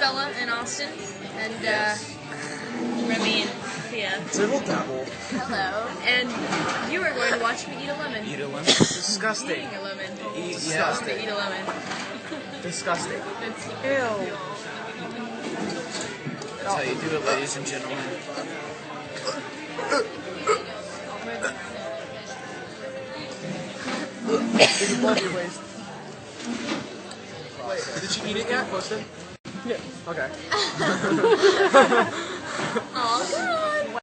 Bella and Austin, and Remy and Thea. Dribble dabble. Hello. And you are going to watch me eat a lemon. Eat a lemon? Disgusting. Eating a lemon. Disgusting. Eat a lemon. Disgusting. Ew. That's how you do it, ladies and gentlemen. Wait, did she eat it yet? Yeah. Okay. Oh,